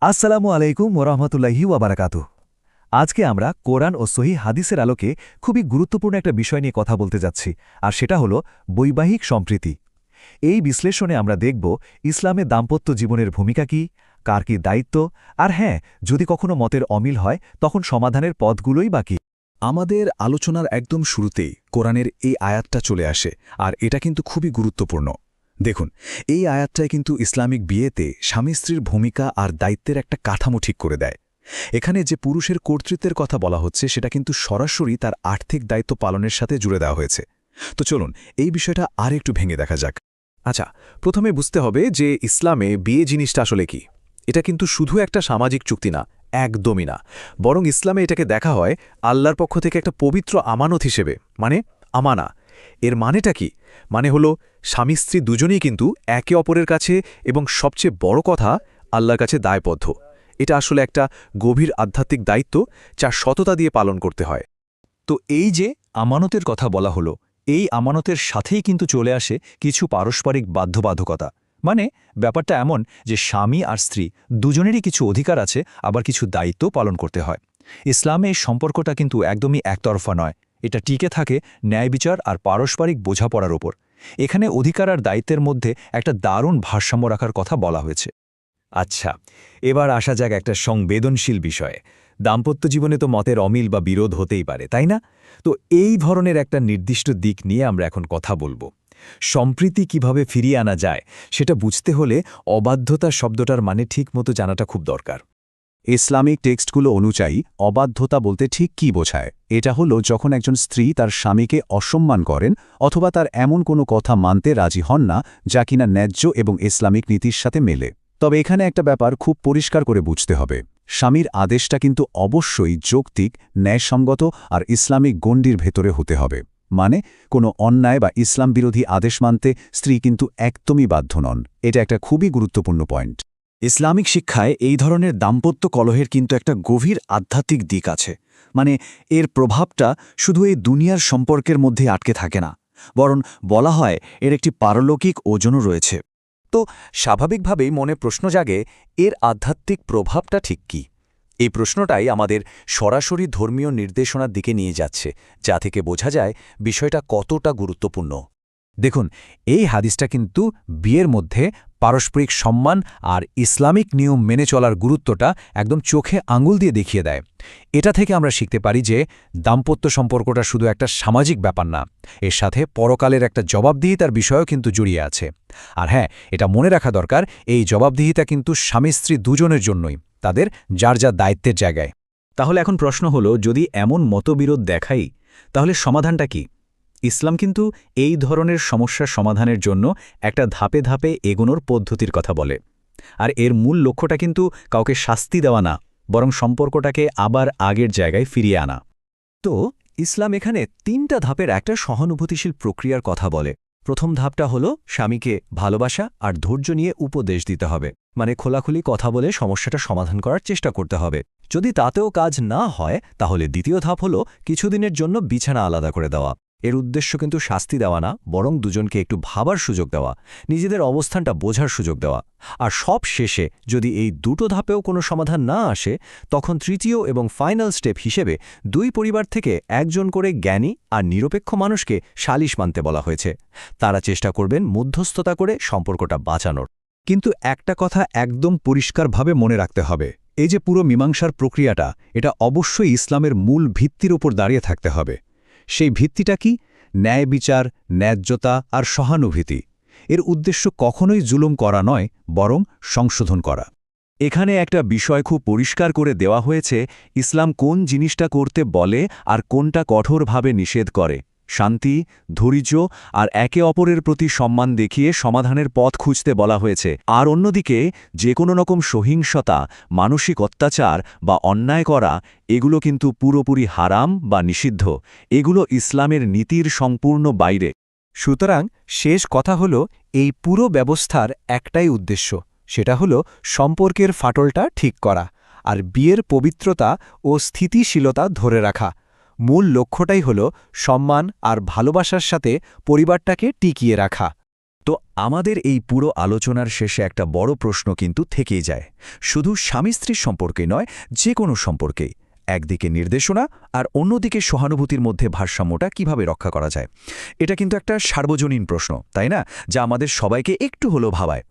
আসসালামু আলাইকুম ওরহমতুল্লাহি ওয়াবারাকাতুহ। আজকে আমরা কোরআন ও সহি হাদিসের আলোকে খুবই গুরুত্বপূর্ণ একটা বিষয় নিয়ে কথা বলতে যাচ্ছি, আর সেটা হলো বৈবাহিক সম্প্রীতি। এই বিশ্লেষণে আমরা দেখব ইসলামে দাম্পত্য জীবনের ভূমিকা কি, কার কি দায়িত্ব, আর হ্যাঁ, যদি কখনো মতের অমিল হয় তখন সমাধানের পথগুলোই বাকি। আমাদের আলোচনার একদম শুরুতেই কোরআনের এই আয়াতটা চলে আসে, আর এটা কিন্তু খুবই গুরুত্বপূর্ণ। দেখুন, এই আয়াতটায় কিন্তু ইসলামিক বিয়েতে স্বামী স্ত্রীর ভূমিকা আর দায়িত্বের একটা কাঠামো ঠিক করে দেয়। এখানে যে পুরুষের কর্তৃত্বের কথা বলা হচ্ছে সেটা কিন্তু সরাসরি তার আর্থিক দায়িত্ব পালনের সাথে জুড়ে দেওয়া হয়েছে। তো চলুন এই বিষয়টা আর একটু ভেঙে দেখা যাক। আচ্ছা, প্রথমে বুঝতে হবে যে ইসলামে বিয়ে জিনিসটা আসলে কি। এটা কিন্তু শুধু একটা সামাজিক চুক্তি না, একদমই না। বরং ইসলামে এটাকে দেখা হয় আল্লাহর পক্ষ থেকে একটা পবিত্র আমানত হিসেবে, মানে আমানা। এর মানেটা কি? মানে হলো স্বামী স্ত্রী দুজনেই কিন্তু একে অপরের কাছে এবং সবচেয়ে বড় কথা আল্লাহর কাছে দায়বদ্ধ। এটা আসলে একটা গভীর আধ্যাত্মিক দায়িত্ব যা সততা দিয়ে পালন করতে হয়। তো এই যে আমানতের কথা বলা হলো, এই আমানতের সাথেই কিন্তু চলে আসে কিছু পারস্পরিক বাধ্যবাধকতা। মানে ব্যাপারটা এমন যে স্বামী আর স্ত্রী দুজনেরই কিছু অধিকার আছে, আবার কিছু দায়িত্ব পালন করতে হয়। ইসলামে এই সম্পর্কটা কিন্তু একদমই একতরফা নয়, এটা টিকে থাকে ন্যায় বিচার আর পারস্পরিক বোঝাপড়ার ওপর। এখানে অধিকার আর দায়িত্বের মধ্যে একটা দারুণ ভারসাম্য রাখার কথা বলা হয়েছে। আচ্ছা, এবার আসা যাক একটা সংবেদনশীল বিষয়ে। দাম্পত্য জীবনে তো মতের অমিল বা বিরোধ হতেই পারে, তাই না? তো এই ধরনের একটা নির্দিষ্ট দিক নিয়ে আমরা এখন কথা বলবো। সম্প্রীতি কিভাবে ফিরিয়ে আনা যায় সেটা বুঝতে হলে অবাধ্যতা শব্দটার মানে ঠিকমতো জানাটা খুব দরকার। ইসলামিক টেক্সটগুলো অনুযায়ী অবাধ্যতা বলতে ঠিক কী বোঝায়? এটা হলো যখন একজন স্ত্রী তার স্বামীকে অসম্মান করেন অথবা তার এমন কোনো কথা মানতে রাজি হন না যা কিনা ন্যায্য এবং ইসলামিক নীতির সাথে মেলে। তবে এখানে একটা ব্যাপার খুব পরিষ্কার করে বুঝতে হবে। স্বামীর আদেশটা কিন্তু অবশ্যই যৌক্তিক, ন্যায়সঙ্গত আর ইসলামিক গণ্ডির ভেতরে হতে হবে। মানে কোনো অন্যায় বা ইসলাম বিরোধী আদেশ মানতে স্ত্রী কিন্তু একদমই বাধ্য নন। এটা একটা খুবই গুরুত্বপূর্ণ পয়েন্ট। ইসলামিক শিক্ষায় এই ধরনের দাম্পত্য কলহের কিন্তু একটা গভীর আধ্যাত্মিক দিক আছে। মানে এর প্রভাবটা শুধু এই দুনিয়ার সম্পর্কের মধ্যে আটকে থাকে না, বরং বলা হয় এর একটি পারলৌকিক ওজনও রয়েছে। তো স্বাভাবিকভাবেই মনে প্রশ্ন জাগে, এর আধ্যাত্মিক প্রভাবটা ঠিক কী? এই প্রশ্নটাই আমাদের সরাসরি ধর্মীয় নির্দেশনার দিকে নিয়ে যাচ্ছে, যা থেকে বোঝা যায় বিষয়টা কতটা গুরুত্বপূর্ণ। দেখুন, এই হাদিসটা কিন্তু বিয়ের মধ্যে পারস্পরিক সম্মান আর ইসলামিক নিয়ম মেনে চলার গুরুত্বটা একদম চোখে আঙুল দিয়ে দেখিয়ে দেয়। এটা থেকে আমরা শিখতে পারি যে দাম্পত্য সম্পর্কটা শুধু একটা সামাজিক ব্যাপার না, এর সাথে পরকালের একটা জবাবদিহিতার বিষয়ও কিন্তু জড়িয়ে আছে। আর হ্যাঁ, এটা মনে রাখা দরকার, এই জবাবদিহিতা কিন্তু স্বামী স্ত্রী দুজনের জন্যই, তাদের যার যার দায়িত্বের জায়গায়। তাহলে এখন প্রশ্ন হলো, যদি এমন মতবিরোধ দেখাই তাহলে সমাধানটা কি? ইসলাম কিন্তু এই ধরনের সমস্যার সমাধানের জন্য একটা ধাপে ধাপে এগোনোর পদ্ধতির কথা বলে। আর এর মূল লক্ষ্যটা কিন্তু কাউকে শাস্তি দেওয়া না, বরং সম্পর্কটাকে আবার আগের জায়গায় ফিরিয়ে আনা। তো ইসলাম এখানে ৩টা ধাপের একটা সহানুভূতিশীল প্রক্রিয়ার কথা বলে। প্রথম ধাপটা হলো স্বামীকে ভালোবাসা আর ধৈর্য নিয়ে উপদেশ দিতে হবে। মানে খোলাখুলি কথা বলে সমস্যাটা সমাধান করার চেষ্টা করতে হবে। যদি তাতেও কাজ না হয় তাহলে দ্বিতীয় ধাপ হলো কিছুদিনের জন্য বিছানা আলাদা করে দেওয়া। এর উদ্দেশ্য কিন্তু শাস্তি দেওয়া না, বরং দুজনকে একটু ভাবার সুযোগ দেওয়া, নিজেদের অবস্থানটা বোঝার সুযোগ দেওয়া। আর সব শেষে যদি এই দুটো ধাপেও কোনো সমাধান না আসে, তখন তৃতীয় এবং ফাইনাল স্টেপ হিসেবে দুই পরিবার থেকে একজন করে জ্ঞানী আর নিরপেক্ষ মানুষকে সালিশ মানতে বলা হয়েছে। তারা চেষ্টা করবেন মধ্যস্থতা করে সম্পর্কটা বাঁচানোর। কিন্তু একটা কথা একদম পরিষ্কারভাবে মনে রাখতে হবে, এই যে পুরো মীমাংসার প্রক্রিয়াটা, এটা অবশ্যই ইসলামের মূল ভিত্তির উপর দাঁড়িয়ে থাকতে হবে। সেই ভিত্তিটা কি? ন্যায় বিচার, ন্যায্যতা আর সহানুভূতি। এর উদ্দেশ্য কখনোই জুলুম করা নয়, বরং সংশোধন করা। এখানে একটা বিষয় খুব পরিষ্কার করে দেওয়া হয়েছে, ইসলাম কোন জিনিসটা করতে বলে আর কোনটা কঠোরভাবে নিষেধ করে। শান্তি, ধৈর্য আর একে অপরের প্রতি সম্মান দেখিয়ে সমাধানের পথ খুঁজতে বলা হয়েছে। আর অন্যদিকে যে কোনো রকম সহিংসতা, মানসিক অত্যাচার বা অন্যায় করা, এগুলো কিন্তু পুরোপুরি হারাম বা নিষিদ্ধ। এগুলো ইসলামের নীতির সম্পূর্ণ বাইরে। সুতরাং শেষ কথা হলো, এই পুরো ব্যবস্থার একটাই উদ্দেশ্য, সেটা হলো সম্পর্কের ফাটলটা ঠিক করা আর বিয়ের পবিত্রতা ও স্থিতিশীলতা ধরে রাখা। মূল লক্ষ্যটাই হল সম্মান আর ভালোবাসার সাথে পরিবারটাকে টিকিয়ে রাখা। তো আমাদের এই পুরো আলোচনার শেষে একটা বড় প্রশ্ন কিন্তু থেকেই যায়, শুধু স্বামী স্ত্রীর সম্পর্কে নয়, যে কোনো সম্পর্কেই একদিকে নির্দেশনা আর অন্যদিকে সহানুভূতির মধ্যে ভারসাম্যটা কিভাবে রক্ষা করা যায়। এটা কিন্তু একটা সার্বজনীন প্রশ্ন, তাই না, যা আমাদের সবাইকে একটু হলেও ভাবায়।